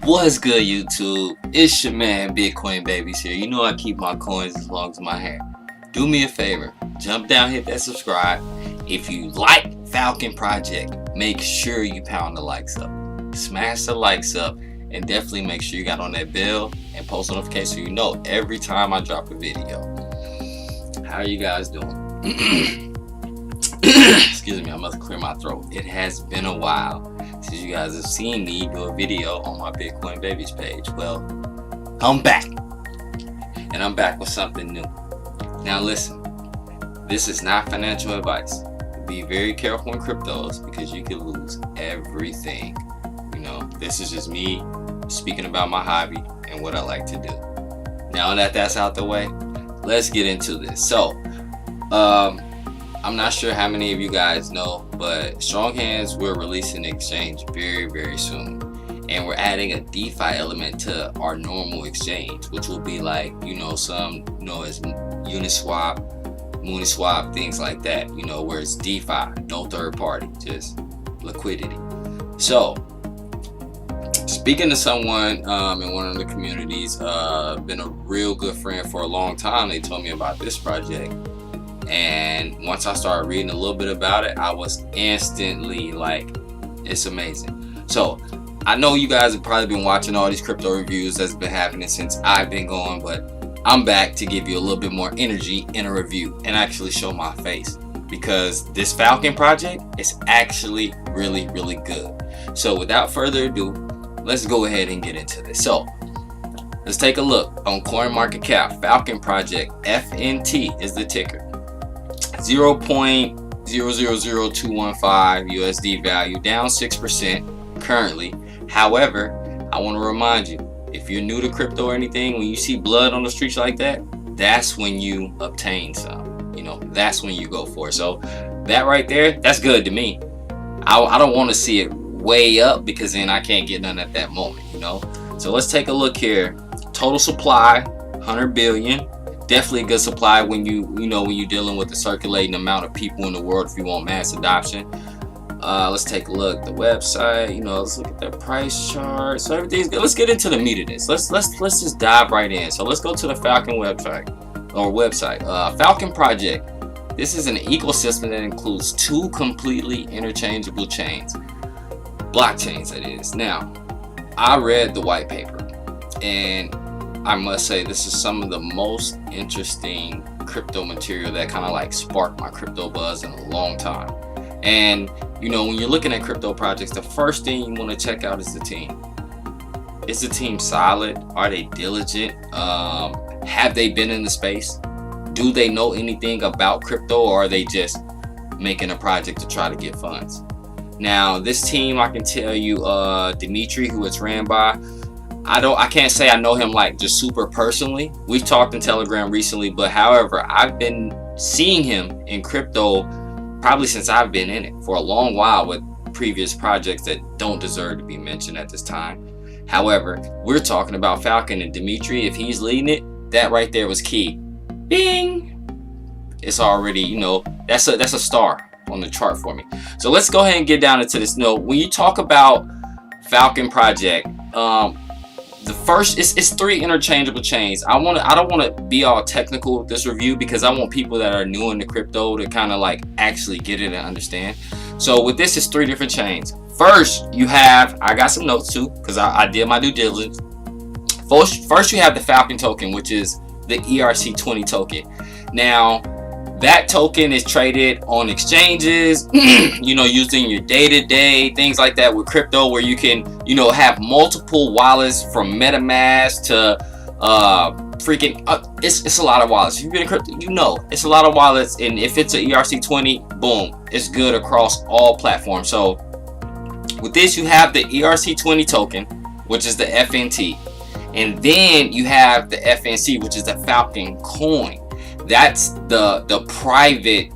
What's good, YouTube? It's your man Bitcoin Babies here. You know I keep my coins as long as my hair. Do me a favor, jump down, hit that subscribe. If you like Falcon Project, make sure you pound the likes up. Smash the likes up, and definitely make sure you got on that bell and post notifications so you know every time I drop a video. How are you guys doing? Excuse me, I must clear my throat. It has been a while since you guys have seen me do a video on my Bitcoin Babies page. Well, I'm back, and I'm back with something new. Now listen, this is not financial advice. Be very careful in cryptos because you can lose everything. You know, this is just me speaking about my hobby and what I like to do. Now that that's out the way, let's get into this. So, I'm not sure how many of you guys know, but Strong Hands, we're releasing an exchange very, very soon. And we're adding a DeFi element to our normal exchange, which will be like, some know as Uniswap, Mooniswap, things like that, where it's DeFi, no third party, just liquidity. So, speaking to someone in one of the communities, been a real good friend for a long time, they told me about this project. And once I started reading a little bit about it, I was instantly like, it's amazing. So I know you guys have probably been watching all these crypto reviews that's been happening since I've been going, but I'm back to give you a little bit more energy in a review and actually show my face, because this Falcon project is actually really, really good. So without further ado, let's go ahead and get into this. So let's take a look on CoinMarketCap. Falcon Project, FNT is the ticker. 0.000215 USD value, down 6% currently. However, I want to remind you, if you're new to crypto or anything, when you see blood on the streets like that, that's when you obtain some. That's when you go for it. So that right there, that's good to me. I don't want to see it way up because then I can't get none at that moment. So let's take a look here. Total supply 100 billion. Definitely a good supply when when you're dealing with the circulating amount of people in the world if you want mass adoption. Let's take a look at the website. Let's look at the price chart. So everything's good. Let's get into the meat of this. Let's just dive right in. So let's go to the Falcon website. Falcon Project. This is an ecosystem that includes 2 completely interchangeable chains, blockchains that is. Now, I read the white paper, and I must say this is some of the most interesting crypto material that kind of like sparked my crypto buzz in a long time. And when you're looking at crypto projects, the first thing you want to check out is the team. Is the team solid? Are they diligent? Have they been in the space? Do they know anything about crypto, or are they just making a project to try to get funds? Now, this team, I can tell you, Dimitri, who it's ran by, I can't say I know him like just super personally. We've talked in Telegram recently, but however, I've been seeing him in crypto probably since I've been in it for a long while with previous projects that don't deserve to be mentioned at this time. However, we're talking about Falcon, and Dimitri, if he's leading it, that right there was key. Bing! It's already, that's a star on the chart for me. So let's go ahead and get down into this. When you talk about Falcon Project, the first, it's 3 interchangeable chains. I don't want to be all technical with this review because I want people that are new into crypto to kind of like actually get it and understand. So with this, it's 3 different chains. First, you have, I got some notes too because I did my due diligence. First, you have the Falcon token, which is the ERC20 token. Now, that token is traded on exchanges, using your day-to-day, things like that with crypto, where you can, have multiple wallets from MetaMask to it's a lot of wallets. If you've been in crypto, it's a lot of wallets, and if it's an ERC20, boom, it's good across all platforms. So with this, you have the ERC20 token, which is the FNT, and then you have the FNC, which is the Falcon coin. That's the private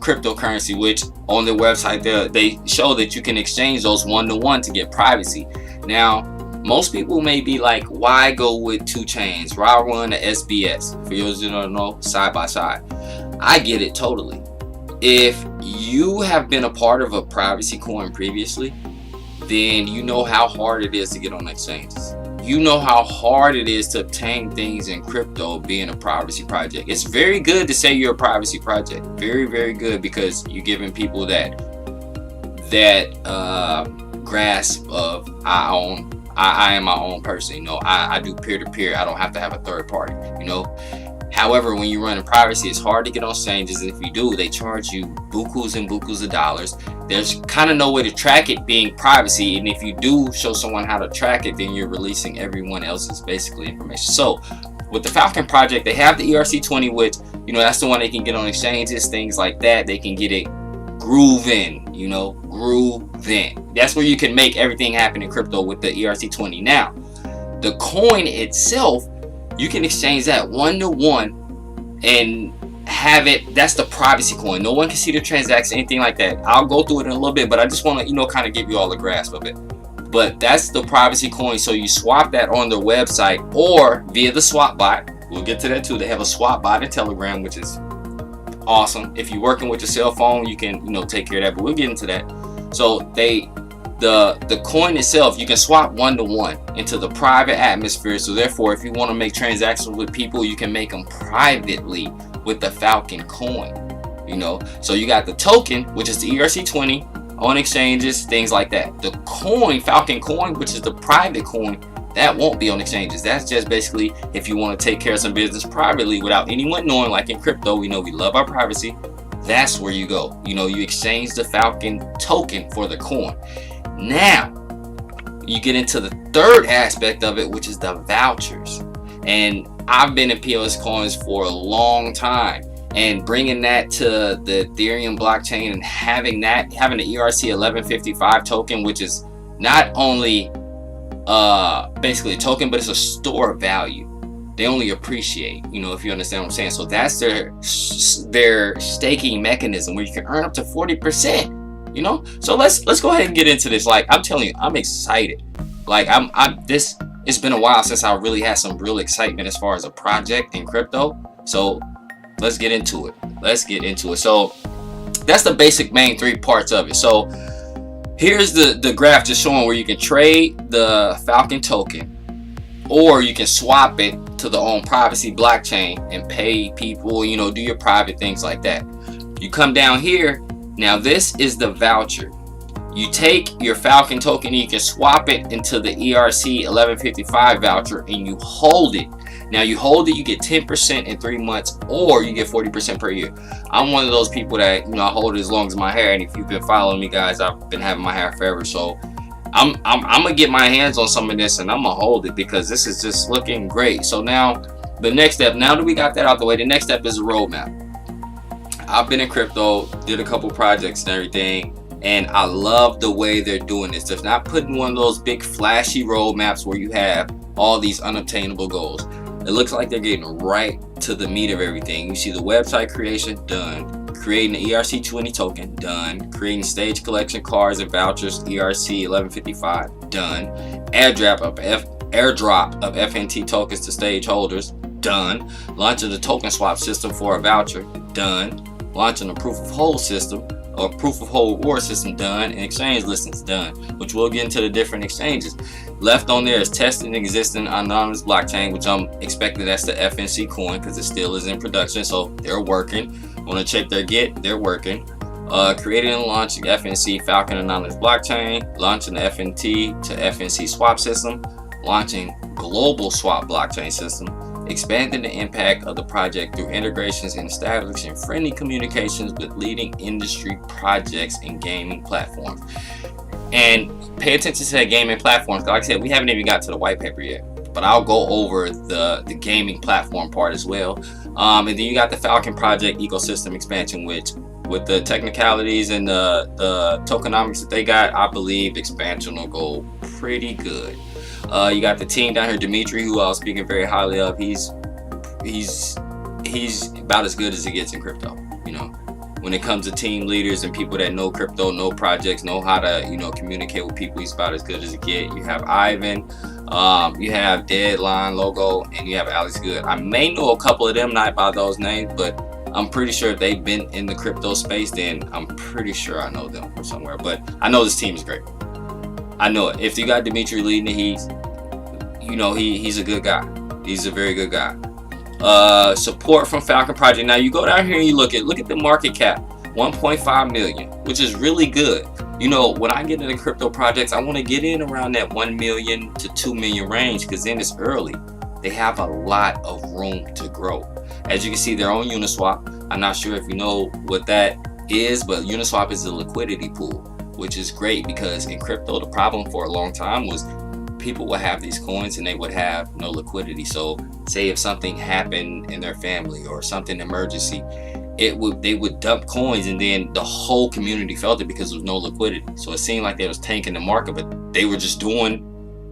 cryptocurrency, which on their website they show that you can exchange those 1-to-1 to get privacy. Now, most people may be like, why go with 2 chains? Why run the SBS? For those who don't know, side by side. I get it totally. If you have been a part of a privacy coin previously, then you know how hard it is to get on exchanges. You know how hard it is to obtain things in crypto being a privacy project. It's very good to say you're a privacy project. Very, very good, because you're giving people that grasp of I am my own person. You know, I do peer-to-peer. I don't have to have a third party, you know. However, when you run in privacy, it's hard to get on exchanges, and if you do, they charge you bukus and bukus of dollars. There's kind of no way to track it being privacy, and if you do show someone how to track it, then you're releasing everyone else's basically information. So with the Falcon Project, they have the ERC20, which, you know, that's the one they can get on exchanges, things like that. They can get it grooving, you know, grooving. That's where you can make everything happen in crypto with the ERC20. Now, the coin itself, you can exchange that 1-to-1 and have it. That's the privacy coin. No one can see the transaction, anything like that. I'll go through it in a little bit, but I just want to, you know, kind of give you all a grasp of it. But that's the privacy coin. So you swap that on their website or via the swap bot. We'll get to that too. They have a swap bot in Telegram, which is awesome. If you're working with your cell phone, you can, you know, take care of that. But we'll get into that. So the coin itself, you can swap 1-to-1 into the private atmosphere. So therefore, if you want to make transactions with people, you can make them privately with the Falcon coin, you know. So you got the token, which is the ERC20 on exchanges, things like that. The coin, Falcon coin, which is the private coin, that won't be on exchanges. That's just basically if you want to take care of some business privately without anyone knowing. Like in crypto, we know we love our privacy. That's where you go. You know, you exchange the Falcon token for the coin. Now, you get into the third aspect of it, which is the vouchers. And I've been in POS coins for a long time, and bringing that to the Ethereum blockchain and having the ERC 1155 token, which is not only basically a token, but it's a store of value. They only appreciate, you know, if you understand what I'm saying. So that's their staking mechanism, where you can earn up to 40%. You know, so let's go ahead and get into this. Like, I'm telling you, I'm excited. Like, it's been a while since I really had some real excitement as far as a project in crypto. So let's get into it. So that's the basic main three parts of it. So here's the graph just showing where you can trade the Falcon token, or you can swap it to the own privacy blockchain and pay people, you know, do your private things like that. You come down here. Now this is the voucher. You take your Falcon token and you can swap it into the ERC 1155 voucher, and you hold it. Now you hold it, you get 10% in 3 months, or you get 40% per year. I'm one of those people that, you know, I hold it as long as my hair. And if you've been following me, guys, I've been having my hair forever. So I'm gonna get my hands on some of this, and I'm gonna hold it because this is just looking great. So now the next step, now that we got that out the way, the next step is a roadmap. I've been in crypto, did a couple projects and everything, and I love the way they're doing this. They're not putting one of those big flashy roadmaps where you have all these unobtainable goals. It looks like they're getting right to the meat of everything. You see the website creation, done. Creating the ERC20 token, done. Creating stage collection cards and vouchers, ERC 1155, done. Airdrop of FNT tokens to stage holders, done. Launching the token swap system for a voucher, done. Launching a proof of hold system or proof of hold reward system, done. And exchange listings, done, which we'll get into the different exchanges. Left on there is testing existing anonymous blockchain, which I'm expecting that's the FNC coin because it still is in production, so they're working. Want to check their Git, they're working. Creating and launching FNC Falcon anonymous blockchain, launching the FNT to FNC swap system, launching global swap blockchain system, expanding the impact of the project through integrations and establishing friendly communications with leading industry projects and gaming platforms. And pay attention to that gaming platforms. Like I said, we haven't even got to the white paper yet, but I'll go over the gaming platform part as well. And then you got the Falcon Project ecosystem expansion, which with the technicalities and the tokenomics that they got, I believe expansion will go pretty good. You got the team down here, Dimitri, who I was speaking very highly of. He's about as good as it gets in crypto. You know, when it comes to team leaders and people that know crypto, know projects, know how to, you know, communicate with people, he's about as good as it gets. You have Ivan, you have Deadline, Logo, and you have Alex Good. I may know a couple of them, not by those names, but I'm pretty sure if they've been in the crypto space, then I'm pretty sure I know them from somewhere. But I know this team is great. I know it. If you got Dimitri leading it, he's a good guy. He's a very good guy. Support from Falcon Project. Now you go down here and you look at the market cap, 1.5 million, which is really good. When I get into crypto projects, I want to get in around that 1 million to 2 million range, because then it's early. They have a lot of room to grow. As you can see, they're on Uniswap. I'm not sure if you know what that is, but Uniswap is a liquidity pool, which is great, because in crypto, the problem for a long time was people would have these coins and they would have no liquidity. So say if something happened in their family or something emergency, they would dump coins, and then the whole community felt it because there was no liquidity. So it seemed like they was tanking the market, but they were just doing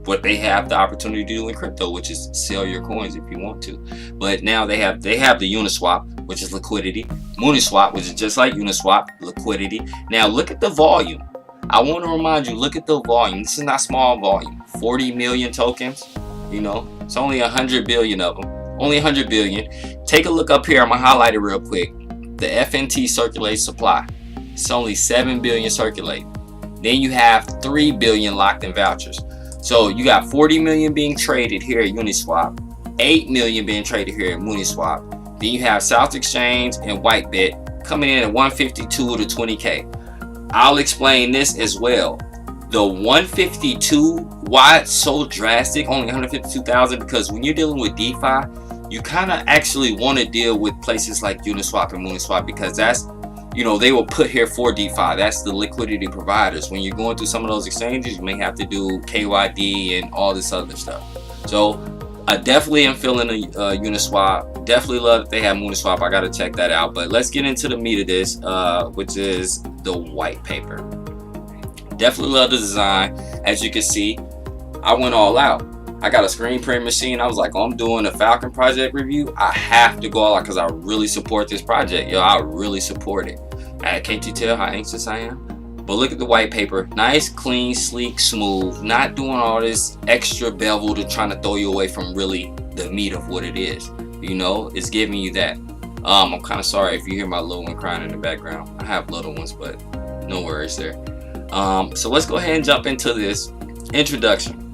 what they have the opportunity to do in crypto, which is sell your coins if you want to. But now they have the Uniswap, which is liquidity, Mooniswap, which is just like Uniswap, liquidity. Now look at the volume. I want to remind you, look at the volume. This is not small volume. 40 million tokens. It's only 100 billion of them. Only 100 billion. Take a look up here. I'm gonna highlight it real quick. The FNT circulated supply. It's only 7 billion circulating. Then you have 3 billion locked in vouchers. So you got 40 million being traded here at Uniswap, 8 million being traded here at Mooniswap. Then you have South Exchange and Whitebit coming in at 152 to 20K. I'll explain this as well. The 152, why it's so drastic, only 152,000, because when you're dealing with DeFi, you kind of actually want to deal with places like Uniswap and Mooniswap, because that's, they will put here for DeFi. That's the liquidity providers. When you're going through some of those exchanges, you may have to do KYD and all this other stuff. So I definitely am feeling a Uniswap. Definitely love that they have Mooniswap. I got to check that out. But let's get into the meat of this, which is the white paper. Definitely love the design. As you can see, I went all out. I got a screen print machine. I was like, I'm doing a Falcon Project review. I have to go all out because I really support this project. I really support it. Can't you tell how anxious I am? But look at the white paper. Nice, clean, sleek, smooth. Not doing all this extra bevel to trying to throw you away from really the meat of what it is. It's giving you that. I'm kind of sorry if you hear my little one crying in the background. I have little ones, but no worries there. So let's go ahead and jump into this introduction.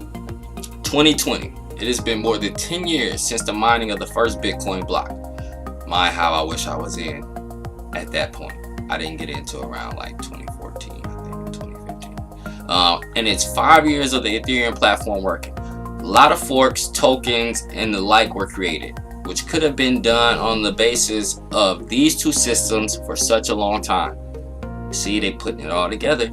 2020. It has been more than 10 years since the mining of the first Bitcoin block. My, how I wish I was in at that point. I didn't get into around like 2014, I think, 2015. And it's 5 years of the Ethereum platform working. A lot of forks, tokens, and the like were created, which could have been done on the basis of these two systems for such a long time. See, they putting it all together.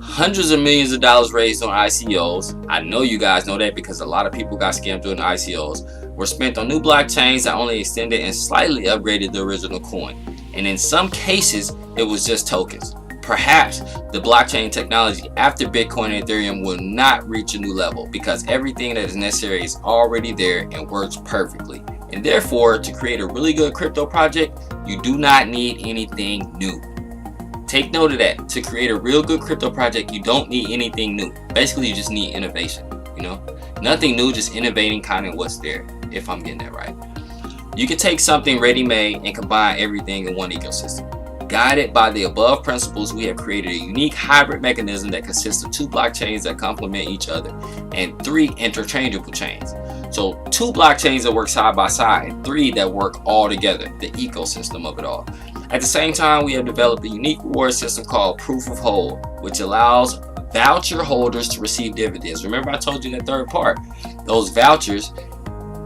Hundreds of millions of dollars raised on ICOs. I know you guys know that because a lot of people got scammed doing ICOs. Were spent on new blockchains that only extended and slightly upgraded the original coin. And in some cases, it was just tokens. Perhaps the blockchain technology after Bitcoin and Ethereum will not reach a new level because everything that is necessary is already there and works perfectly. And therefore, to create a really good crypto project, you do not need anything new. Take note of that. To create a real good crypto project, you don't need anything new. Basically, you just need innovation. Nothing new, just innovating kind of what's there, if I'm getting that right. You can take something ready-made and combine everything in one ecosystem. Guided by the above principles, we have created a unique hybrid mechanism that consists of 2 blockchains that complement each other and 3 interchangeable chains. So 2 blockchains that work side by side and 3 that work all together, the ecosystem of it all. At the same time, we have developed a unique reward system called Proof of Hold, which allows voucher holders to receive dividends. Remember I told you that third part. Those vouchers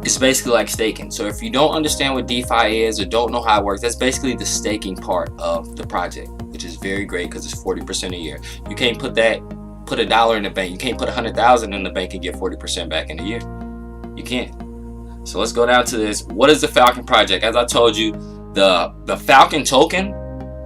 is basically like staking. So if you don't understand what DeFi is or don't know how it works, that's basically the staking part of the project, which is very great because it's 40% a year. You can't put $1 in the bank. You can't put 100,000 in the bank and get 40% back in a year. You can't. So let's go down to this. What is the Falcon Project? As I told you, the Falcon token,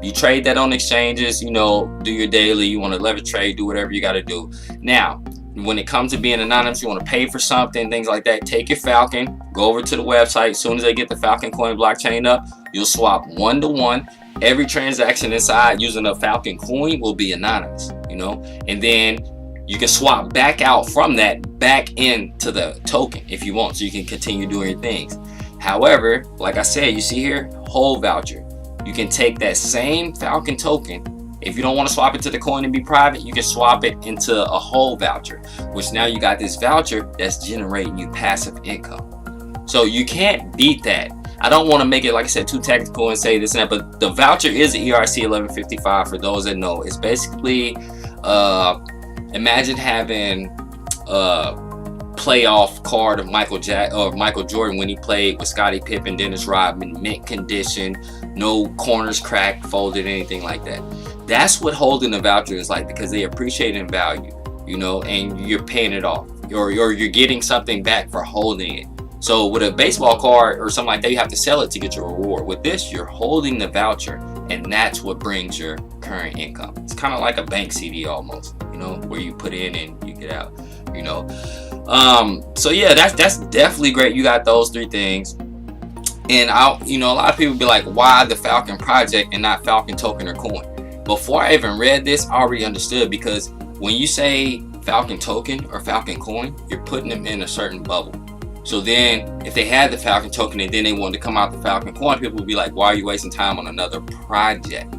you trade that on exchanges, do your daily, you want to leverage trade, do whatever you got to do. Now, when it comes to being anonymous, you want to pay for something, things like that, take your Falcon, go over to the website. As soon as they get the Falcon coin blockchain up, you'll swap 1-to-1. Every transaction inside using a Falcon coin will be anonymous, and then you can swap back out from that back into the token if you want, so you can continue doing your things. However, like I said, you see here, hold voucher. You can take that same Falcon token If you don't want to swap it to the coin and be private, you can swap it into a whole voucher, which now you got this voucher that's generating you passive income. So you can't beat that. I don't want to make it, like I said, too technical and say this and that, but the voucher is ERC 1155 for those that know. It's basically, imagine having a playoff card of Michael Jordan when he played with Scottie Pippen, Dennis Rodman, mint condition, no corners cracked, folded, anything like that. That's what holding the voucher is like, because they appreciate in value, you know, and you're paying it off, or you're getting something back for holding it. So with a baseball card or something like that, you have to sell it to get your reward. With this, you're holding the voucher, and that's what brings your current income. It's kind of like a bank CD almost, you know, where you put in and you get out, you know. So yeah, that's definitely great. You got those three things. And you know, a lot of people be like, why the Falcon Project and not Falcon token or coin? Before I even read this, I already understood, because when you say Falcon token or Falcon coin, you're putting them in a certain bubble. So then if they had the Falcon token and then they wanted to come out the Falcon coin, people would be like, why are you wasting time on another project?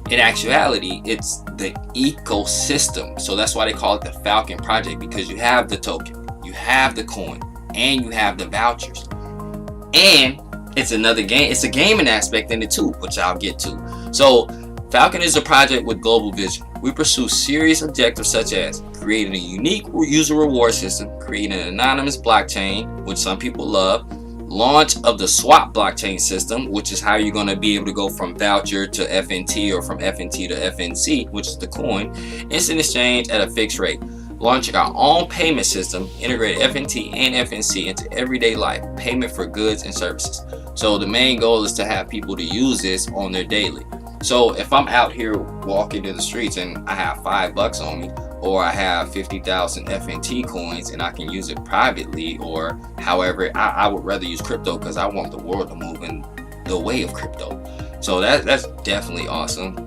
In actuality, it's the ecosystem. So that's why they call it the Falcon Project, because you have the token, you have the coin, and you have the vouchers. And it's another game. It's a gaming aspect in it too, which I'll get to. So Falcon is a project with global vision. We pursue serious objectives such as creating a unique user reward system, creating an anonymous blockchain, which some people love, launch of the swap blockchain system, which is how you're going to be able to go from voucher to FNT or from FNT to FNC, which is the coin, instant exchange at a fixed rate, launching our own payment system, integrate FNT and FNC into everyday life, payment for goods and services. So the main goal is to have people to use this on their daily. So if I'm out here walking in the streets and I have $5 on me, or I have 50,000 FNT coins and I can use it privately, or however, I would rather use crypto because I want the world to move in the way of crypto. So that's definitely awesome.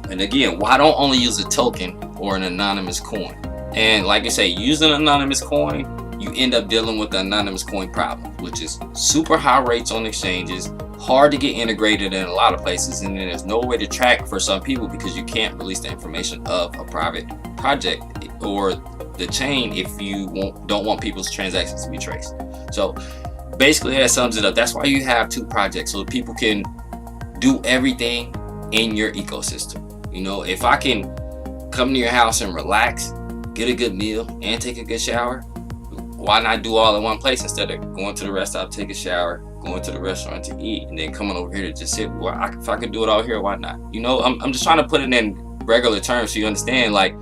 And again, why don't only use a token or an anonymous coin? And like I say, using an anonymous coin, you end up dealing with the anonymous coin problem, which is super high rates on exchanges, hard to get integrated in a lot of places, and then there's no way to track for some people because you can't release the information of a private project or the chain if you don't want people's transactions to be traced. So basically that sums it up. That's why you have two projects, so people can do everything in your ecosystem. You know, if I can come to your house and relax, get a good meal, and take a good shower, why not do all in one place instead of going to the restaurant, take a shower, going to the restaurant to eat, and then coming over here to just sit? Well, if I could do it all here, why not? You know, I'm just trying to put it in regular terms so you understand, like,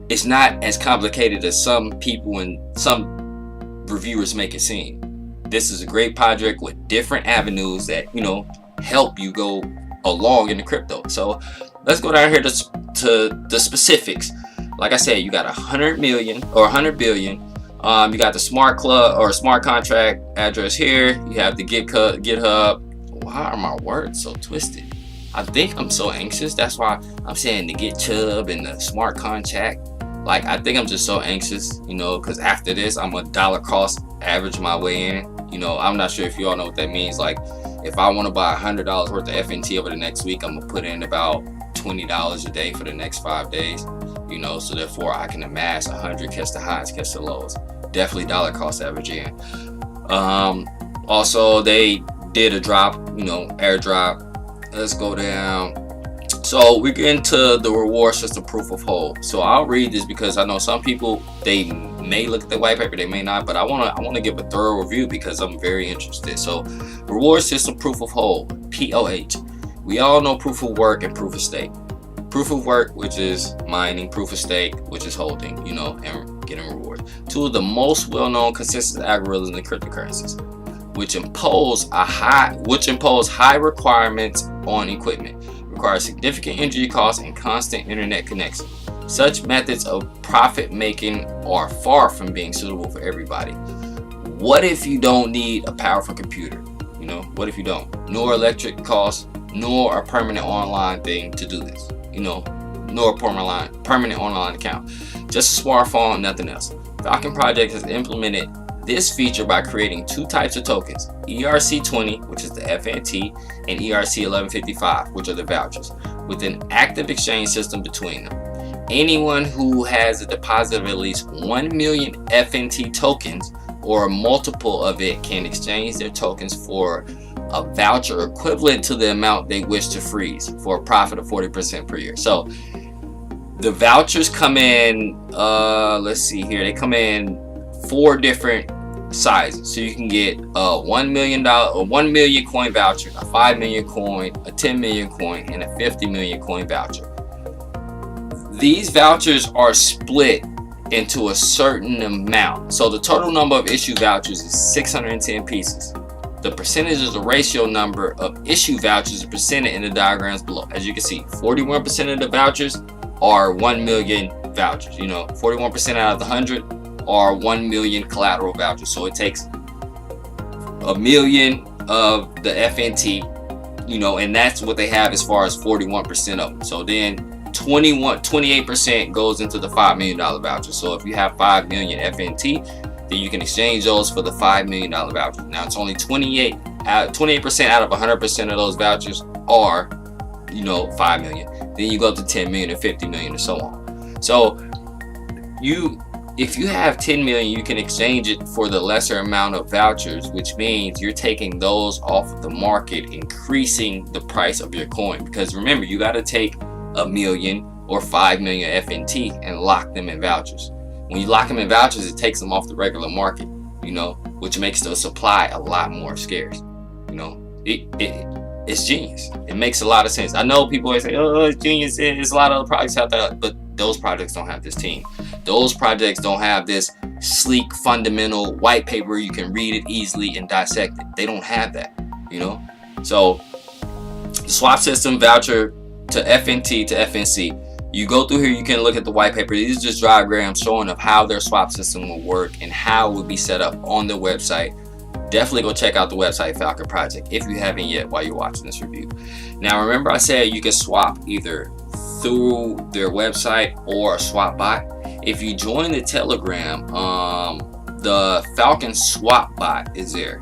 it's not as complicated as some people and some reviewers make it seem. This is a great project with different avenues that, you know, help you go along in the crypto. So let's go down here to the specifics. Like I said, you got 100 million or 100 billion. You got the smart club or smart contract address here. You have the GitHub. Why are my words so twisted? I think I'm so anxious. That's why I'm saying the GitHub and the smart contract. Like, I think I'm just so anxious, you know, because after this, I'm a dollar cost average my way in. You know, I'm not sure if you all know what that means. Like, if I want to buy $100 worth of FNT over the next week, I'm gonna put in about $20 a day for the next 5 days. You know, so therefore I can amass 100, catch the highs, catch the lows. Definitely dollar cost average in. Also, they did a drop, you know, airdrop. Let's go down. So we get into the reward system proof of hold. So I'll read this because I know some people, they may look at the white paper, they may not, but I want to give a thorough review because I'm very interested. So reward system proof of hold, POH. We all know proof of work and proof of stake. Proof of work, which is mining, proof of stake, which is holding, you know, and getting rewards. Two of the most well-known consensus algorithms in cryptocurrencies, which impose high requirements on equipment, require significant energy costs and constant internet connection. Such methods of profit making are far from being suitable for everybody. What if you don't need a powerful computer? You know, what if you don't? Nor electric costs, nor a permanent online thing to do this. You know, nor a permanent online account. Just a smartphone, nothing else. Falcon Project has implemented this feature by creating two types of tokens, ERC20, which is the FNT, and ERC1155, which are the vouchers, with an active exchange system between them. Anyone who has a deposit of at least 1 million FNT tokens or a multiple of it can exchange their tokens for a voucher equivalent to the amount they wish to freeze for a profit of 40% per year. So the vouchers come in, let's see here, they come in 4 different sizes. So you can get a $1 million coin voucher, a 5 million coin, a 10 million coin, and a 50 million coin voucher. These vouchers are split into a certain amount. So the total number of issue vouchers is 610 pieces. The percentage is the ratio number of issue vouchers presented in the diagrams below. As you can see, 41% of the vouchers are 1 million vouchers. 41% out of the 100 are 1 million collateral vouchers. So it takes a million of the FNT, and that's what they have as far as 41% of them. So then 28% goes into the $5 million voucher. So if you have 5 million FNT, then you can exchange those for the $5 million voucher. Now it's only 28% out of 100% of those vouchers are 5 million. Then you go up to 10 million and 50 million and so on. So if you have 10 million, you can exchange it for the lesser amount of vouchers, which means you're taking those off of the market, increasing the price of your coin. Because remember, you got to take a million or 5 million FNT and lock them in vouchers. When you lock them in vouchers, it takes them off the regular market, which makes the supply a lot more scarce. It's genius. It makes a lot of sense. I know people always say, oh, it's genius. There's a lot of other projects out there, but those projects don't have this team. Those projects don't have this sleek, fundamental white paper. You can read it easily and dissect it. They don't have that, So the swap system voucher to FNT to FNC. You go through here, you can look at the white paper. These are just diagrams showing of how their swap system will work and how it will be set up on their website. Definitely go check out the website Falcon Project if you haven't yet while you're watching this review. Now remember I said you can swap either through their website or a swap bot. If you join the Telegram, the Falcon swap bot is there.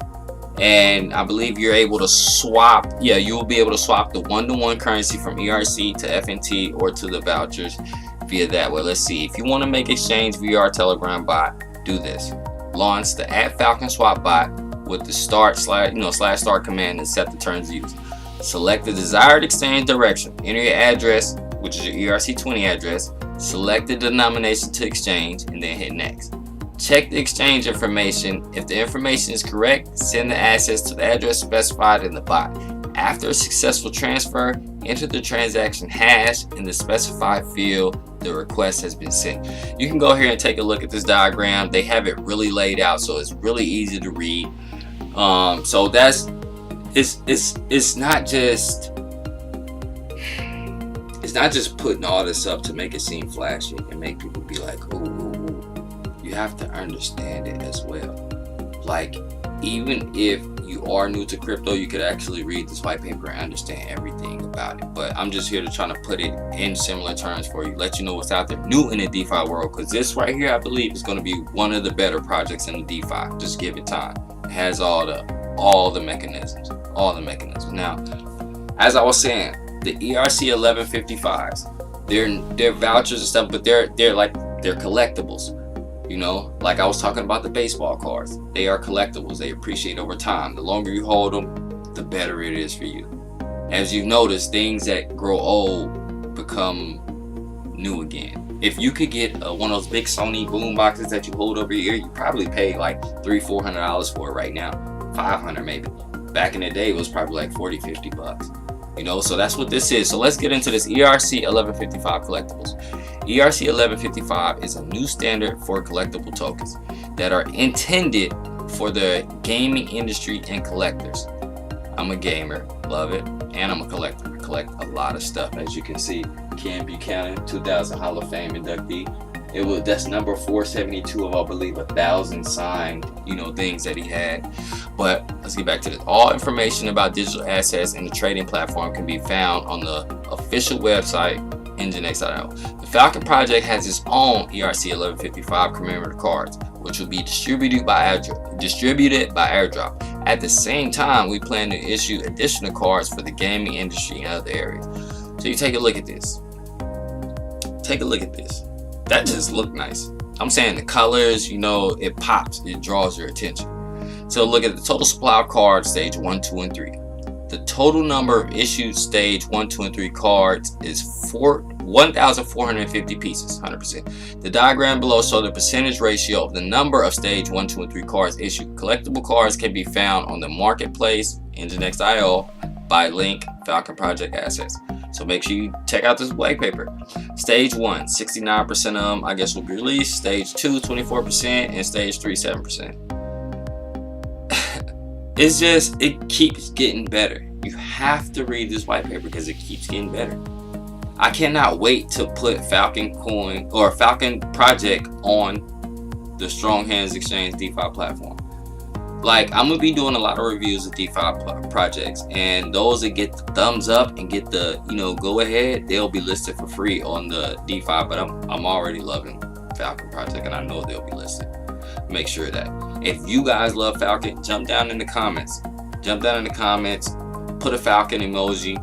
And I believe you're able to swap. Yeah, you will be able to swap the one-to-one currency from ERC to FNT or to the vouchers via that way. Let's see. If you want to make exchange via our Telegram bot, do this. Launch the @Falcon swap bot with the /start command and set the terms used. Select the desired exchange direction. Enter your address, which is your ERC20 address. Select the denomination to exchange and then hit next. Check the exchange information. If the information is correct, send the assets to the address specified in the bot. After a successful transfer, enter the transaction hash in the specified field. The request has been sent. You can go here and take a look at this diagram. They have it really laid out, so it's really easy to read. So it's not just putting all this up to make it seem flashy and make people be like, ooh. You have to understand it as well. Like, even if you are new to crypto, you could actually read this white paper and understand everything about it. But I'm just here to try to put it in similar terms for you, let you know what's out there new in the DeFi world. Because this right here, I believe, is going to be one of the better projects in the DeFi. Just give it time. It has all the mechanisms. Now, as I was saying, the ERC 1155s, they're vouchers and stuff, but they're collectibles. Like I was talking about the baseball cards. They are collectibles. They appreciate over time. The longer you hold them, the better it is for you. As you've noticed, things that grow old become new again. If you could get one of those big Sony boom boxes that you hold over your ear, you probably pay like $300-$400 for it right now. $500 maybe. Back in the day, it was probably like $40-$50. So that's what this is. So let's get into this ERC 1155 collectibles. ERC 1155 is a new standard for collectible tokens that are intended for the gaming industry and collectors. I'm a gamer, love it, and I'm a collector. I collect a lot of stuff. As you can see, Ken Buchanan, 2000 Hall of Fame inductee. That's number 472 of, I believe, 1,000 signed, things that he had. But let's get back to this. All information about digital assets and the trading platform can be found on the official website, nginx.io. The Falcon Project has its own ERC 1155 commemorative cards, which will be distributed by airdrop. At the same time, we plan to issue additional cards for the gaming industry and other areas. So you take a look at this. Take a look at this. That just looked nice. I'm saying the colors, it pops, it draws your attention. So look at the total supply of cards, stage 1, 2, and 3. The total number of issued stage 1, 2, and 3 cards is 1,450 pieces, 100%. The diagram below shows the percentage ratio of the number of stage 1, 2, and 3 cards issued. Collectible cards can be found on the marketplace, Nginx.io, by link Falcon Project Assets. So make sure you check out this white paper. Stage 1, 69% of them, I guess, will be released. Stage 2, 24%, and stage 3, 7%. It keeps getting better. You have to read this white paper because it keeps getting better. I cannot wait to put Falcon Coin or Falcon Project on the Strong Hands Exchange DeFi platform. Like, I'm gonna be doing a lot of reviews of DeFi projects, and those that get the thumbs up and get the go ahead, they'll be listed for free on the DeFi. But I'm already loving Falcon Project, and I know they'll be listed. Make sure that if you guys love Falcon, jump down in the comments. Put a Falcon emoji.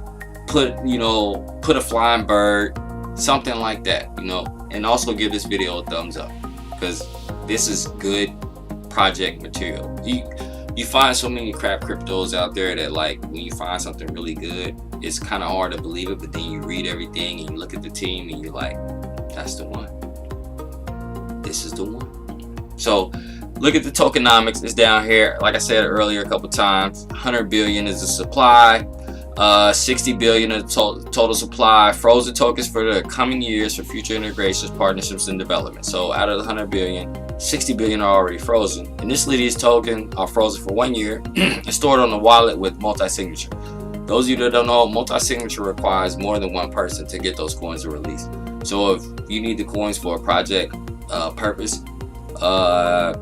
Put a flying bird, something like that. And also give this video a thumbs up because this is good project material. You find so many crap cryptos out there that, like, when you find something really good, it's kind of hard to believe it, but then you read everything and you look at the team and you're like, that's the one. This is the one. So look at the tokenomics. It's down here. Like I said earlier a couple times, 100 billion is the supply. 60 billion of total supply. Frozen tokens for the coming years for future integrations, partnerships, and development. So out of the 100 billion, 60 billion are already frozen. Initially, these tokens are frozen for 1 year and stored on the wallet with multi-signature. Those of you that don't know, multi-signature requires more than one person to get those coins to release. So if you need the coins for a project purpose,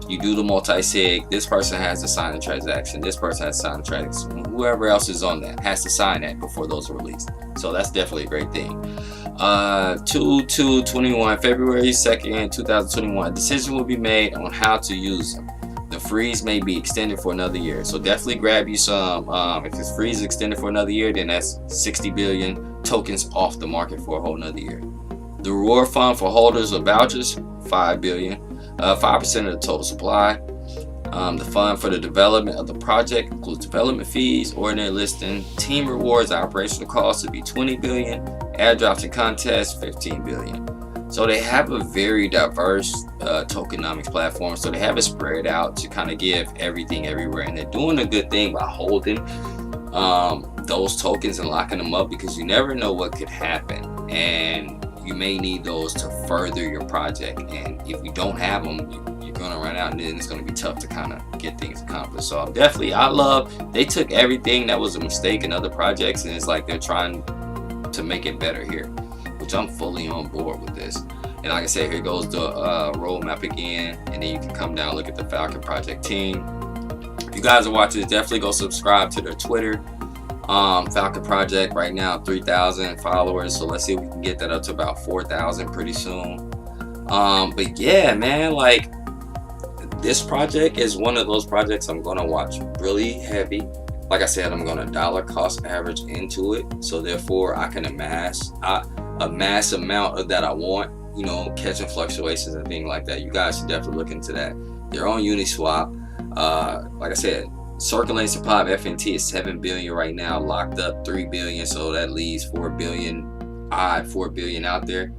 you do the multi-sig. This person has to sign the transaction. This person has to sign the transaction. Whoever else is on that has to sign that before those are released. So that's definitely a great thing. 2/2/21, February 2nd, 2021. A decision will be made on how to use them. The freeze may be extended for another year. So definitely grab you some. If this freeze is extended for another year, then that's 60 billion tokens off the market for a whole nother year. The reward fund for holders of vouchers, 5 billion. 5% of the total supply. The fund for the development of the project includes development fees, ordinary listing, team rewards, operational costs to be 20 billion, airdrops and contests, 15 billion. So they have a very diverse tokenomics platform. So they have it spread out to kind of give everything everywhere, and they're doing a good thing by holding those tokens and locking them up, because you never know what could happen, and you may need those to further your project. And if you don't have them, you're gonna run out, and then it's gonna be tough to kind of get things accomplished. So I love they took everything that was a mistake in other projects, and it's like they're trying to make it better here, which I'm fully on board with this. And like I said, here goes the roadmap again, and then you can come down and look at the Falcon Project team. If you guys are watching this, definitely go subscribe to their Twitter. Falcon Project right now 3,000 followers, so let's see if we can get that up to about 4,000 pretty soon. But yeah, man, like, this project is one of those projects I'm gonna watch really heavy. Like I said, I'm gonna dollar cost average into it, so therefore I can amass a mass amount of that I want, catching fluctuations and things like that. You guys should definitely look into that. They're on Uniswap. Like I said, circulating supply of FNT is 7 billion right now, locked up 3 billion, so that leaves 4 billion out there.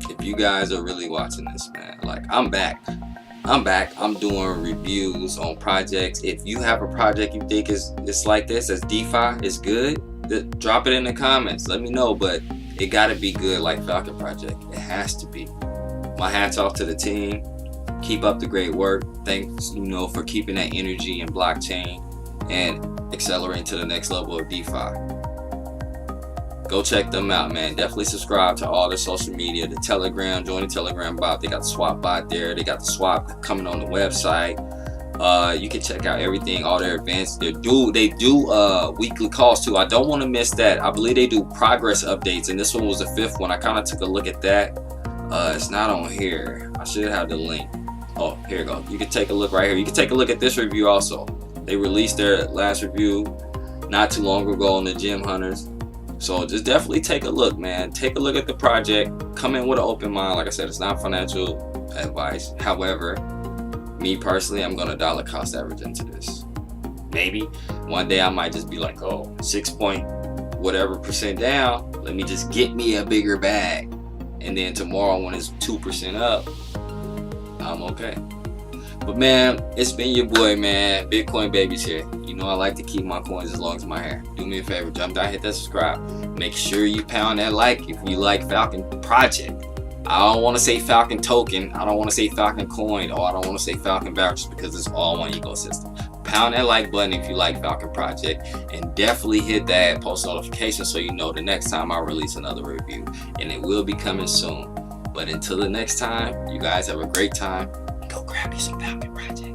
If you guys are really watching this, man, like, I'm back. I'm doing reviews on projects. If you have a project you think it's like this, as DeFi, it's good, drop it in the comments. Let me know, but it gotta be good like Falcon Project. It has to be. My hats off to the team. Keep up the great work. Thanks, for keeping that energy in blockchain and accelerating to the next level of DeFi. Go check them out, man. Definitely subscribe to all their social media, the Telegram. Join the Telegram bot. They got the swap bot there. They got the swap coming on the website. You can check out everything, all their events. They do weekly calls too. I don't want to miss that. I believe they do progress updates, and this one was the 5th one. I kind of took a look at that. It's not on here. I should have the link. Oh, here you go. You can take a look right here. You can take a look at this review also. They released their last review not too long ago on the Gem Hunters. So just definitely take a look, man. Take a look at the project. Come in with an open mind. Like I said, it's not financial advice. However, me personally, I'm gonna dollar cost average into this. Maybe one day I might just be like, oh, 6 point whatever percent down. Let me just get me a bigger bag. And then tomorrow when it's 2% up, I'm okay. But man, it's been your boy, man. Bitcoin Babies here. You know I like to keep my coins as long as my hair. Do me a favor, jump down, hit that subscribe. Make sure you pound that like if you like Falcon Project. I don't want to say Falcon Token. I don't want to say Falcon Coin. Or I don't want to say Falcon Vouchers because it's all one ecosystem. Pound that like button if you like Falcon Project. And definitely hit that post notification so you know the next time I release another review. And it will be coming soon. But until the next time, you guys have a great time. Go grab you some Falcon Project.